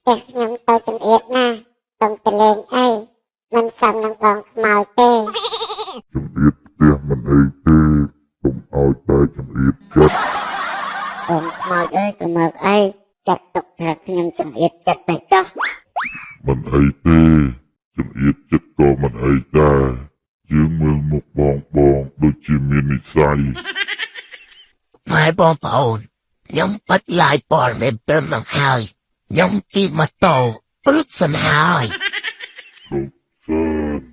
แต่ខ្ញុំទៅជំរាបណាកុំទៅលេងអីមិនសមនឹងបងខ្មោចទេជំរាបផ្ទះមិនអីទេកុំឲ្យតែជំរាបចិត្តបងខ្មោចអើយទៅមើលអីចាត់ទុកថាខ្ញុំជំរាបចិត្តទៅចុះមិនអីទេជំរាបចិត្តក៏មិនអីដែរយើងមើលមុខបងដូចជាមាននិស្ស័យម៉ែបងប្អូនខ្ញុំបាត់ឡាយព័ត៌មានព្រមនឹងហើយខ្ញុំជិះម៉ូតូព្រឹកសិនហើយសុខសាន្ត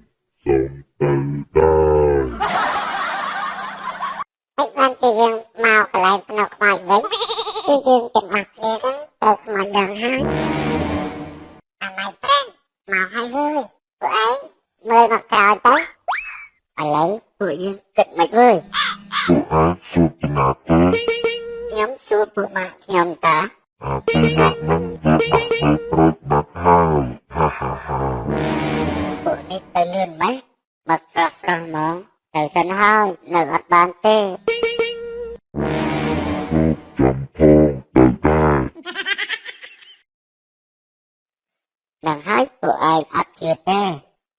សូមទៅដែរហើយបានជាយើងមកកន្លែងភ្នំខ្មោចវិញគឺយើងទាំងអស់គ្នាហ្នឹងត្រូវខ្មោចឡើងហើយអាម៉ៃប្រេងមកហើយវើយពួកឯងមើលមកក្រោយទៅឥឡូវពួកយើងគិតមិនវើយពួកឯងសួរពីណាទេខ្ញុំសួរពួកម៉ាក់ខ្ញុំតាពីណានឹងវាបាក់វាប្រូចបាត់ហើយហាហាហាពួកនេះទៅលឿនម៉េចបាត់ស្រស់ហ្មងទៅសិនហើយនៅអត់បានទេចាំផងទៅដែរនឹងហើយពួកឯងអត់ជឿទេ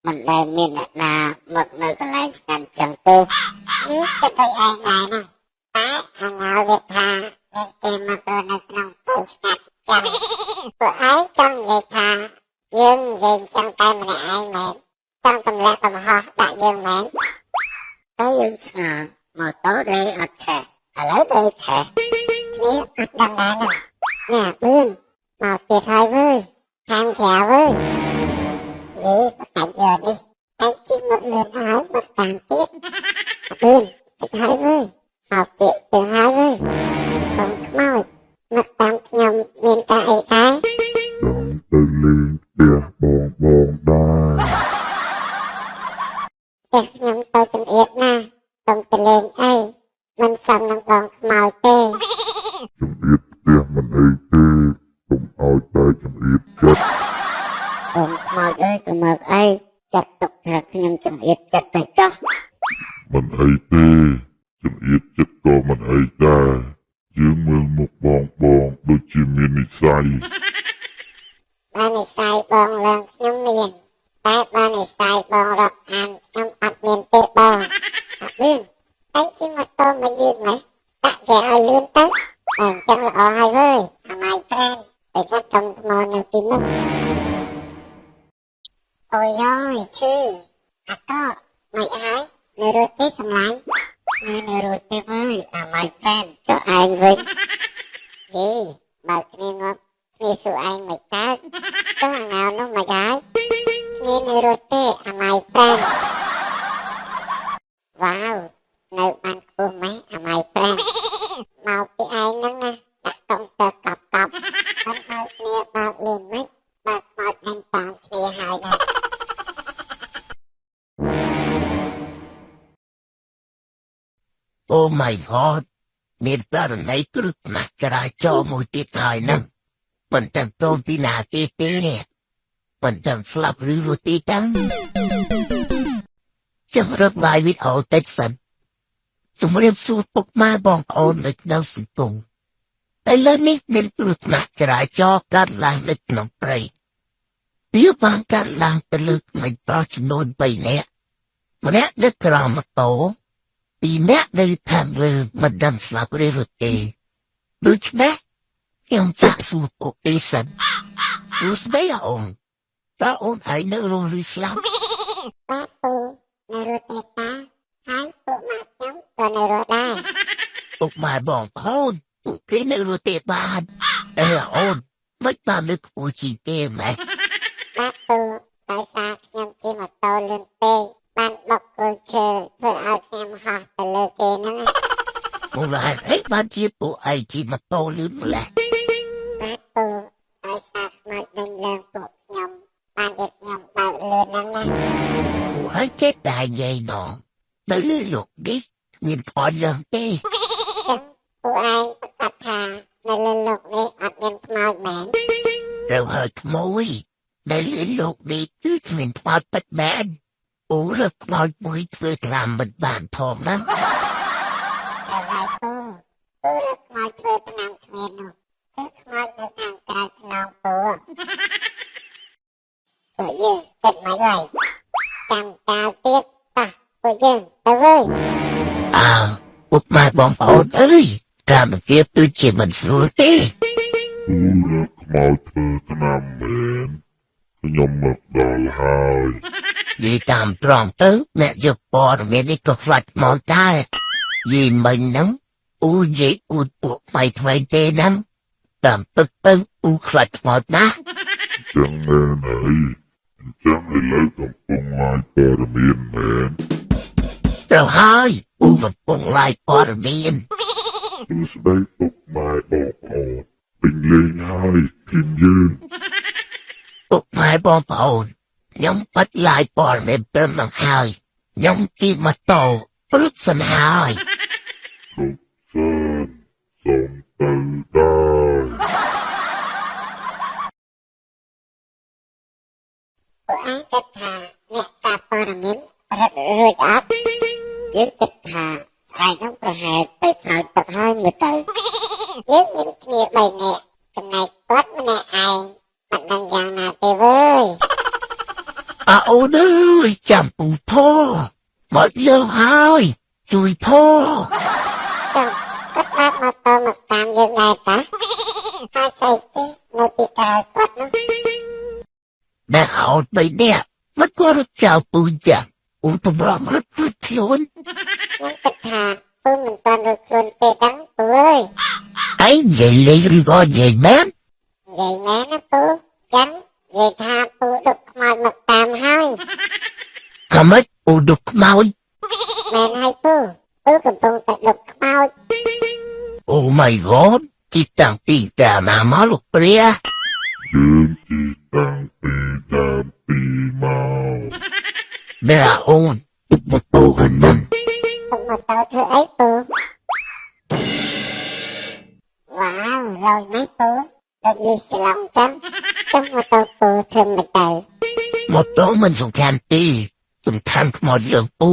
មិនដែលមានអ្នកណាមកនៅកន្លែងស្ងាត់ចឹងទេនេះគិតឲ្យឯងដែរណាតែអញឲ្យវាថាមានគេមកនៅក្នុងពេលស្ងាត់ចឹងពួកឯងចង់និយាយថាយើងនិយាយចឹងតែម្នាក់ឯងមែនចង់ទម្លាក់កំហុសដាក់យើងមែនតែយើងឆ្ងល់ម៉ូតូដេអត់ឆេះឥឡូវដេឆេះគ្នាអត់ដឹងដែរណាបឿនមកទៀតហើយវើយខាងក្រៅវើយយេបាច់យកនេះតែជិះមកលឿនហើយមកតាមទៀតបឿនទៀតហើយវើយមកទៀតទៅហើយវើយកុំខ្មោចមកតាមខ្ញុំមានការអីដែរចង់ទៅលេងផ្ទះបងដែរតែខ្ញុំទៅជំរាបណាកុំទៅលេងអីមិនសមនឹងបងខ្មោចទេជំរាបផ្ទះមិនអីទេកុំឲ្យតែជំរាបចិត្តបងខ្មោចអើយទៅមើលអីចាត់ទុកថាខ្ញុំជំរាបចិត្តទៅចុះមិនអីទេជំរាបចិត្តក៏មិនអីដែរយើងមើលមុខបងដូចជាមាននិស្ស័យបាននិស្ស័យបងឡើងខ្ញុំមានតែបាននិស្ស័យបងរាប់អានខ្ញុំអត់មានទេបងអត់មានតែជិះម៉ូតូមកយឺតណាស់ដាក់គេឲ្យលឿនទៅអញ្ចឹងល្អហើយវើយអាម៉ៃប្រែនទៅរត់កំថ្មនៅទីនោះអូយអើយឈឺអាតោមិនហើយនៅរត់ទេសម្លាញ់នៅរត់ទេវើយអាម៉ៃប្រែនចុះឯងវិញយេបើគ្នាងាប់គ្នាសួរឯងមិនកើតចុះអាងៅនោះមិនហើយគ្នានៅរត់ទេអាម៉ៃប្រែនវ៉ាវនៅបានខ្ពស់ម៉េះអាម៉ៃប្រែនមកពីឯងហ្នឹងណាដាក់កុំទៅកប់អត់ឲ្យគ្នាបើកលឿនម៉េចបើកមកដេញតាមគ្នាហើយណាអូ my god មានករណីគ្រោះថ្នាក់ចរាចរណ៍មួយទៀតហើយហ្នឹងមិនទាំងតូនពីណាគេទេនេះមិនទាំងស្លាប់ឬរស់ទីតាំងចាំរកឡាយវីដេអូតិចសិនជំរាបសួរពុកម៉ែបងប្អូននៅក្នុងសង្គមតែលើនេះមានគ្រោះថ្នាក់ចរាចរណ៍កើតឡើងនៅក្នុងព្រៃវាបានកើតឡើងទៅលើក្មេងប្រុសចំនួន3នាក់ម្នាក់នៅក្រោមម៉ូតូ2នាក់នៅខាងលើមិនដឹងស្លាប់ឬរត់ទេដូច្នេះខ្ញុំចាក់សួរពុកទេសិនសួស្ដីអូនតើអូនហើយនៅរស់ឬស្លាប់បាទពូនៅរត់ទេតាហើយពួកម៉ាក់ខ្ញុំក៏នៅរត់ដែរពុកម៉ែបងប្អូនពួកគេនៅរត់ទេបានអូនមិនបានលើកខ្ពស់ជាងគេម៉េចបាទពូដោយសារខ្ញុំជិះម៉ូតូលឿនពេកបានបុកគល់ឈើធ្វើឲ្យខ្ញុំហោះទៅលើគេហ្នឹងមកហើយហេតុបានជាពួកឯងជិះម៉ូតូលឿនម្ល៉េះបាទពូដោយសារខ្មោចដេញលើពួកខ្ញុំបានជាខ្ញុំបើកលឿនហ្នឹងណាពួកឯងចេះតែនិយាយណោះនៅលើលោកនេះមានខ្មោចឡើងទេពួកឯងប្រកាសថានៅលើលោកនេះអត់មានខ្មោចមែនត្រូវហើយខ្មោចនៅលើលោកនេះគឺគ្មានខ្មោចពិតមែនអូរកខ្មោចមួយធ្វើខ្លាំងមិនបានផងណាត្រូវហើយពូរកខ្មោចធ្វើឆ្នាំគ្មាននោះគឺខ្មោចនៅខាងក្រៅខ្នង bùa của dương tình mọi người cầm cao tiết ta của dương tới với ពុកម៉ែបងប្អូនអើយការមកជាទិជាមិនស្រួលទេ អូរកខ្មៅធ្វើឆ្នាំមែនខ្ញុំមកដល់ហើយ និយាយតាមត្រង់ទៅអ្នកយកព័ត៌មាននេះក៏ខ្លាចមកដែរនិយាយមិញហ្នឹងអ៊ូនិយាយអ៊ូពួកថ្មីថ្មីទេហ្នឹងតាមទឹកទៅអ៊ូខ្លាចមកណាស់ ចឹងមែនហើយអញ្ចឹងឥឡូវកំពុងឡាយព័ត៌មានមែន ត្រូវហើយអ៊ូកំពុងឡាយព័ត៌មាន សួស្ដីពុកម៉ែបងប្អូនពេញលេងហើយทีมយើង ពុកម៉ែបងប្អូនខ្ញុំបាត់ឡាយព័ត៌មានព្រមនឹងហើយខ្ញុំជិះម៉ូតូព្រឹកសិនហើយ សុំទៅដែរ ពួកឯងគិតថាអ្នកសារព័ត៌មានរត់រួចអត់យើងគិតថាស្អែកនោះប្រហែលទៅស្រោចទឹកហើយមើលទៅយើងមានគ្នា3នាក់ចំណែកគាត់ម្នាក់ឯងមិនដឹងយ៉ាងណាទេវើយ អអូនអើយចាំពូផមកលើហើយជួយផ ចាំគាត់បើកម៉ូតូមកតាមយើងដែរតាហើយស្អីទីនៅពីក្រោយគាត់នោះ ដែលអោតបីនាក់មកគាត់ចៅពូចាំអ៊ូតម្រង់រត់ខ្លួន ខ្ញុំគិតថាពូមិនទាន់រួចខ្លួនទេដឹងពូអើយ អីនិយាយលេងឬក៏និយាយមែន និយាយមែនណាពូចឹងនិយាយថាពូដុកខ្មោចមកតាមហើយ ខមិចអ៊ូដុកខ្មោច មែនហើយពូកំពុងតែដុកខ្មោច អូ my god ជីតាំងពីតាណាមកលោកព្រះ យើងជីតាំងពីដើមពីមក បែរអូនទុកម៉ូតូហ្នឹង ទុកម៉ូតូធ្វើអីពូវ៉ាវលយណាស់ពូដូចយីស្លងចឹងចុះម៉ូតូពូធ្វើមិនទៅ ម៉ូតូមិនសំខាន់ទេសំខាន់ខ្មោចយើងពូ